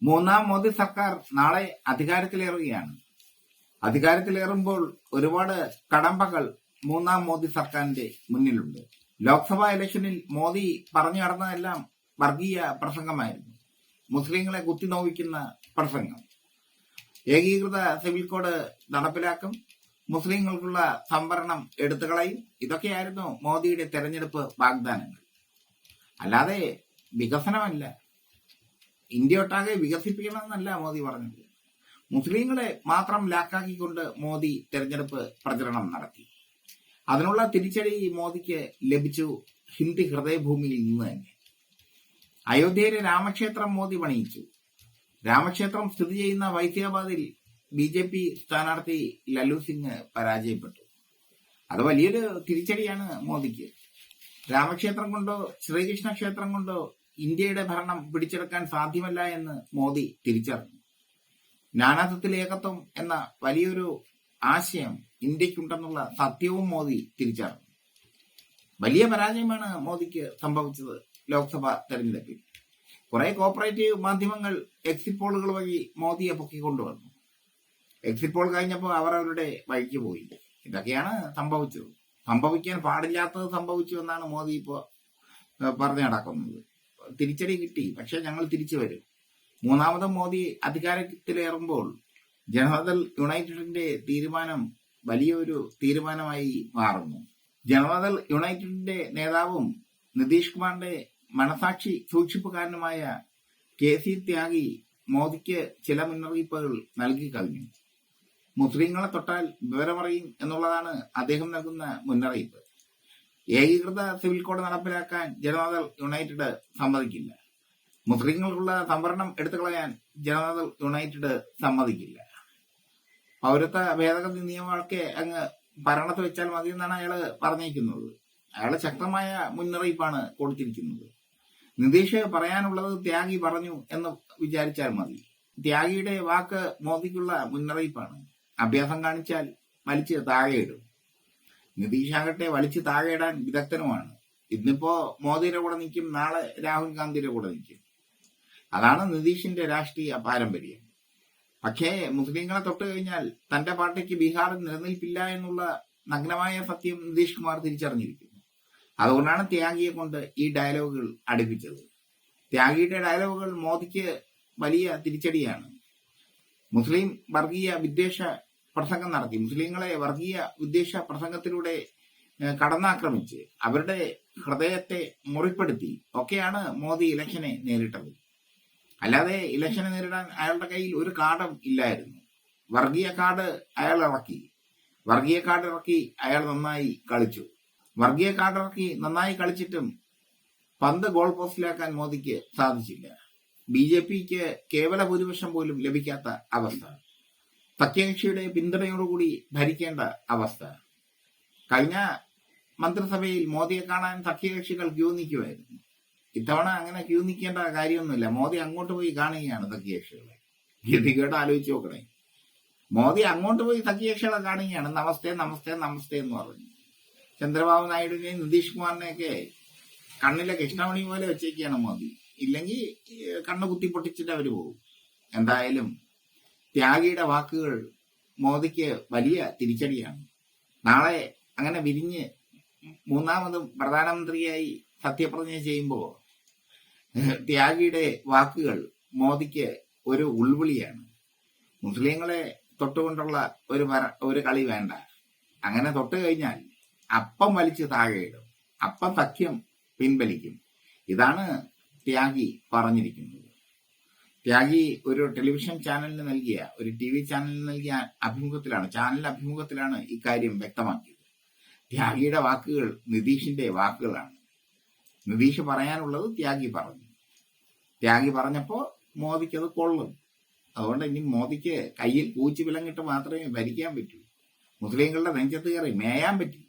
മൂന്നാം മോദി സർക്കാർ നാളെ അധികാരത്തിലേറുകയാണ്. അധികാരത്തിലേറുമ്പോൾ ഒരുപാട് കടമ്പകൾ മൂന്നാം മോദി സർക്കാരിന്റെ മുന്നിലുണ്ട്. ലോക്സഭാ ഇലക്ഷനിൽ മോദി പറഞ്ഞു നടന്നതെല്ലാം വർഗീയ പ്രസംഗമായിരുന്നു. മുസ്ലിങ്ങളെ കുത്തിനോവിക്കുന്ന പ്രസംഗം. ഏകീകൃത സിവിൽ കോഡ് നടപ്പിലാക്കും, മുസ്ലിങ്ങൾക്കുള്ള സംവരണം എടുത്തുകളയും. ഇതൊക്കെയായിരുന്നു മോദിയുടെ തെരഞ്ഞെടുപ്പ് വാഗ്ദാനങ്ങൾ. അല്ലാതെ വികസനമല്ല, ഇന്ത്യ ഒട്ടാകെ വികസിപ്പിക്കണമെന്നല്ല മോദി പറഞ്ഞത്. മുസ്ലിങ്ങളെ മാത്രം ലാക്കാക്കിക്കൊണ്ട് മോദി തെരഞ്ഞെടുപ്പ് പ്രചരണം നടത്തി. അതിനുള്ള തിരിച്ചടി മോദിക്ക് ലഭിച്ചു ഹിന്ദി ഹൃദയഭൂമിയിൽ നിന്ന് തന്നെ. അയോധ്യയിലെ രാമക്ഷേത്രം മോദി പണിയിച്ചു. രാമക്ഷേത്രം സ്ഥിതി ചെയ്യുന്ന വൈസിയാബാദിൽ BJP സ്ഥാനാർത്ഥി ലല്ലു സിംഗ് പരാജയപ്പെട്ടു. അത് വലിയൊരു തിരിച്ചടിയാണ് മോദിക്ക്. രാമക്ഷേത്രം കൊണ്ടോ ശ്രീകൃഷ്ണ ക്ഷേത്രം കൊണ്ടോ ഇന്ത്യയുടെ ഭരണം പിടിച്ചെടുക്കാൻ സാധ്യമല്ല എന്ന് മോദി തിരിച്ചറിഞ്ഞു. നാനാത്വത്തിൽ ഏകത്വം എന്ന വലിയൊരു ആശയം ഇന്ത്യക്കുണ്ടെന്നുള്ള സത്യവും മോദി തിരിച്ചറിഞ്ഞു. വലിയ പരാജയമാണ് മോദിക്ക് സംഭവിച്ചത് ലോക്സഭാ തെരഞ്ഞെടുപ്പിൽ. കുറെ കോപ്പറേറ്റീവ് മാധ്യമങ്ങൾ എക്സിറ്റ് പോളുകൾ വഴി മോദിയെ പൊക്കിക്കൊണ്ടുവന്നു. എക്സിറ്റ് പോൾ കഴിഞ്ഞപ്പോൾ അവർ അവരുടെ വഴിക്ക് പോയി. ഇതൊക്കെയാണ് സംഭവിച്ചത്. സംഭവിക്കാൻ പാടില്ലാത്തത് സംഭവിച്ചു എന്നാണ് മോദി ഇപ്പോൾ പറഞ്ഞു നടക്കുന്നത്. തിരിച്ചടി കിട്ടി, പക്ഷെ ഞങ്ങൾ തിരിച്ചു വരും. മൂന്നാമതും മോദി അധികാരത്തിലേറുമ്പോൾ ജനതാദൾ യുണൈറ്റഡിന്റെ തീരുമാനം വലിയൊരു തീരുമാനമായി മാറുന്നു. ജനതാദൾ യുണൈറ്റഡിന്റെ നേതാവും നിതീഷ് കുമാറിന്റെ മനസാക്ഷി സൂക്ഷിപ്പുകാരനുമായ KC ത്യാഗി മോദിക്ക് ചില മുന്നറിയിപ്പുകൾ നൽകി കഴിഞ്ഞു. മുസ്ലിങ്ങളെ തൊട്ടാൽ വിവരമറിയും എന്നുള്ളതാണ് അദ്ദേഹം നൽകുന്ന മുന്നറിയിപ്പ്. ഏകീകൃത സിവിൽ കോഡ് നടപ്പിലാക്കാൻ ജനതാദൾ യുണൈറ്റഡ് സമ്മതിക്കില്ല. മുസ്ലിങ്ങൾക്കുള്ള സംവരണം എടുത്തുകളയാൻ ജനതാദൾ യുണൈറ്റഡ് സമ്മതിക്കില്ല. പൗരത്വ ഭേദഗതി നിയമങ്ങളൊക്കെ അങ്ങ് ഭരണത്ത് വെച്ചാൽ മതി എന്നാണ് അയാള് പറഞ്ഞിരിക്കുന്നത്. അയാള് ശക്തമായ മുന്നറിയിപ്പാണ് കൊടുത്തിരിക്കുന്നത്. നിതീഷ് പറയാനുള്ളത് ത്യാഗി പറഞ്ഞു എന്ന് വിചാരിച്ചാൽ മതി. ത്യാഗിയുടെ വാക്ക് മോദിക്കുള്ള മുന്നറിയിപ്പാണ്. അഭ്യാസം കാണിച്ചാൽ വലിച്ച് താഴെയിടും. നിതീഷാകട്ടെ വലിച്ച് താഴെയിടാൻ വിദഗ്ധനുമാണ്. ഇന്നിപ്പോ മോദിയുടെ കൂടെ നിൽക്കും, നാളെ രാഹുൽ ഗാന്ധിയുടെ കൂടെ നിൽക്കും. അതാണ് നിതീഷിന്റെ രാഷ്ട്രീയ പാരമ്പര്യം. പക്ഷേ മുസ്ലിങ്ങളെ തൊട്ട് കഴിഞ്ഞാൽ തന്റെ പാർട്ടിക്ക് ബീഹാറിൽ നിലനിൽപ്പില്ല എന്നുള്ള നഗ്നമായ സത്യം നിതീഷ് കുമാർ തിരിച്ചറിഞ്ഞിരിക്കുന്നു. അതുകൊണ്ടാണ് ത്യാഗിയെ കൊണ്ട് ഈ ഡയലോഗുകൾ അടുപ്പിച്ചത്. ത്യാഗിയുടെ ഡയലോഗുകൾ മോദിക്ക് വലിയ തിരിച്ചടിയാണ്. മുസ്ലിം വർഗീയ വിദ്വേഷ പ്രസംഗം നടത്തി, മുസ്ലിങ്ങളെ വർഗീയ വിദ്വേഷ പ്രസംഗത്തിലൂടെ കടന്നാക്രമിച്ച് അവരുടെ ഹൃദയത്തെ മുറിപ്പെടുത്തി ഒക്കെയാണ് മോദി ഇലക്ഷനെ നേരിട്ടത്. അല്ലാതെ ഇലക്ഷനെ നേരിടാൻ അയാളുടെ കയ്യിൽ ഒരു കാർഡും ഇല്ലായിരുന്നു. വർഗീയ കാർഡ് അയാൾ ഇറക്കി. വർഗീയ കാർഡ് ഇറക്കി അയാൾ നന്നായി കളിച്ചു. വർഗീയ കാർഡ് ഇറക്കി നന്നായി കളിച്ചിട്ടും പന്ത് ഗോൾ പോസ്റ്റിലാക്കാൻ മോദിക്ക് സാധിച്ചില്ല. BJPക്ക് കേവല ഭൂരിപക്ഷം പോലും ലഭിക്കാത്ത അവസ്ഥ. സഖ്യകക്ഷിയുടെ പിന്തുണയോടുകൂടി ഭരിക്കേണ്ട അവസ്ഥ. കഴിഞ്ഞ മന്ത്രിസഭയിൽ മോദിയെ കാണാൻ സഖ്യകക്ഷികൾ ക്യൂ നിൽക്കുമായിരുന്നു. ഇത്തവണ അങ്ങനെ ക്യൂ നിൽക്കേണ്ട കാര്യമൊന്നുമില്ല. മോദി അങ്ങോട്ട് പോയി കാണുകയാണ് സഖ്യകക്ഷികളെ. ഗതികേട് ആലോചിച്ച് നോക്കണേ. മോദി അങ്ങോട്ട് പോയി സഖ്യകക്ഷികളെ കാണുകയാണ്. നമസ്തേ നമസ്തേ നമസ്തേ എന്ന് പറഞ്ഞു. ചന്ദ്രബാബു നായിഡുവിനെയും നിതീഷ് കുമാറിനെയൊക്കെ കണ്ണിലെ കൃഷ്ണമണി പോലെ വെച്ചേക്കാണ് മോദി. ഇല്ലെങ്കിൽ കണ്ണ് കുത്തി പൊട്ടിച്ചിട്ട് അവര് പോകും. എന്തായാലും ത്യാഗിയുടെ വാക്കുകൾ മോദിക്ക് വലിയ തിരിച്ചടിയാണ്. നാളെ അങ്ങനെ വിരിഞ്ഞ് മൂന്നാമതും പ്രധാനമന്ത്രിയായി സത്യപ്രതിജ്ഞ ചെയ്യുമ്പോൾ ത്യാഗിയുടെ വാക്കുകൾ മോദിക്ക് ഒരു ഉൾവിളിയാണ്. മുസ്ലിങ്ങളെ തൊട്ടുകൊണ്ടുള്ള ഒരു കളി വേണ്ട. അങ്ങനെ തൊട്ട് കഴിഞ്ഞാൽ അപ്പം വലിച്ച് താഴെയിടും. അപ്പം സഖ്യം പിൻവലിക്കും. ഇതാണ് ത്യാഗി പറഞ്ഞിരിക്കുന്നത്. ത്യാഗി ഒരു ടെലിവിഷൻ ചാനലിന് നൽകിയ, ഒരു TV ചാനലിന് നൽകിയ അഭിമുഖത്തിലാണ് ഇക്കാര്യം വ്യക്തമാക്കിയത്. ത്യാഗിയുടെ വാക്കുകൾ നിതീഷിന്റെ വാക്കുകളാണ്. നിതീഷ് പറയാനുള്ളത് ത്യാഗി പറഞ്ഞു. ത്യാഗി പറഞ്ഞപ്പോ മോദിക്കത് കൊള്ളും. അതുകൊണ്ട് ഇനി മോദിക്ക് കയ്യിൽ പൂച്ചി വിലങ്ങിട്ട് മാത്രമേ ഭരിക്കാൻ പറ്റൂ. മുസ്ലിങ്ങളുടെ നെഞ്ചത്ത് കയറി മേയാൻ പറ്റൂ.